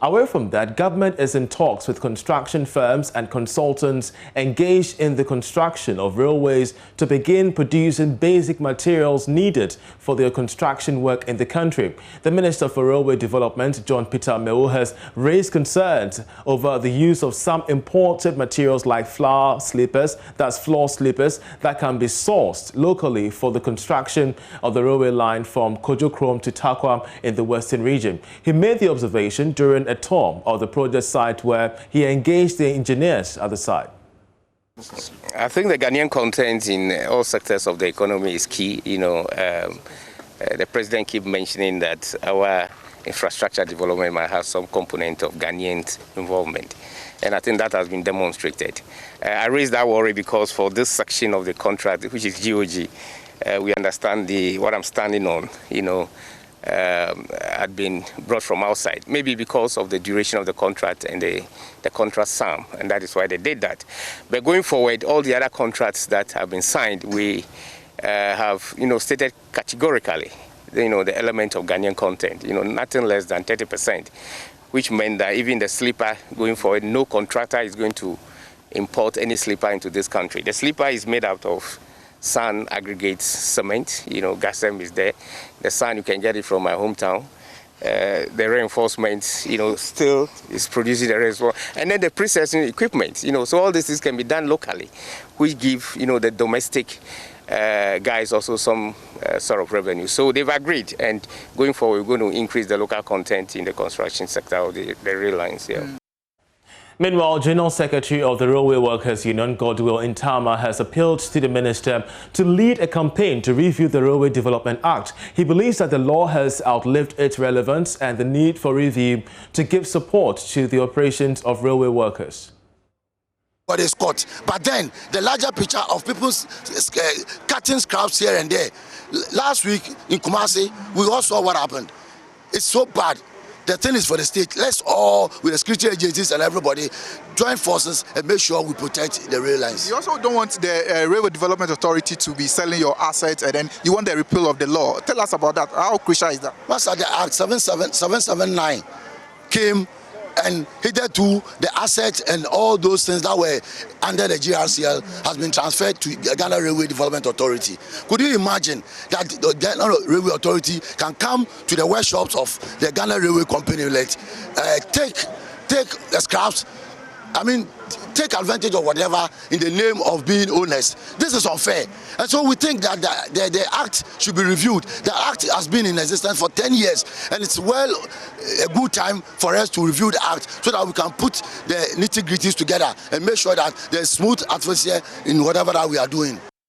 Away from that, government is in talks with construction firms and consultants engaged in the construction of railways to begin producing basic materials needed for their construction work in the country. The Minister for Railway Development, John Peter Mewu, has raised concerns over the use of some imported materials like floor sleepers that can be sourced locally for the construction of the railway line from Kojokrom to Takwam in the western region. He made the observation during a tour of the project site where he engaged the engineers at the site. I think the Ghanaian content in all sectors of the economy is key. The president keeps mentioning that our infrastructure development might have some component of Ghanaian involvement. And I think that has been demonstrated. I raised that worry because for this section of the contract, which is GOG, we understand what I'm standing on, had been brought from outside, maybe because of the duration of the contract and the contract sum, and that is why they did that. But going forward, all the other contracts that have been signed, we have stated categorically the element of Ghanaian content, nothing less than 30%, which meant that even the sleeper going forward, no contractor is going to import any sleeper into this country. The sleeper is made out of sand aggregates cement, Gasem is there. The sand, you can get it from my hometown. The reinforcement, still is producing the rest. And then the processing equipment, so all this can be done locally, which give, the domestic guys also some sort of revenue. So they've agreed, and going forward, we're going to increase the local content in the construction sector of the rail lines here. Meanwhile, General Secretary of the Railway Workers Union, Godwill Intama, has appealed to the minister to lead a campaign to review the Railway Development Act. He believes that the law has outlived its relevance and the need for review to give support to the operations of railway workers. But it's caught. But then the larger picture of people's cutting scraps here and there. Last week in Kumasi, we all saw what happened. It's so bad. The thing is for the state. Let's all, with the security agencies and everybody, join forces and make sure we protect the rail lines. You also don't want the Railway Development Authority to be selling your assets, and then you want the repeal of the law. Tell us about that. How crucial is that? Once the Act 779 came and hitherto the assets and all those things that were under the GRCL has been transferred to the Ghana Railway Development Authority. Could you imagine that the Ghana Railway Authority can come to the workshops of the Ghana Railway Company, take the scraps, take advantage of whatever in the name of being honest? This is unfair. And so we think that the Act should be reviewed. The Act has been in existence for 10 years, and it's a good time for us to review the Act so that we can put the nitty-gritties together and make sure that there's smooth atmosphere in whatever that we are doing.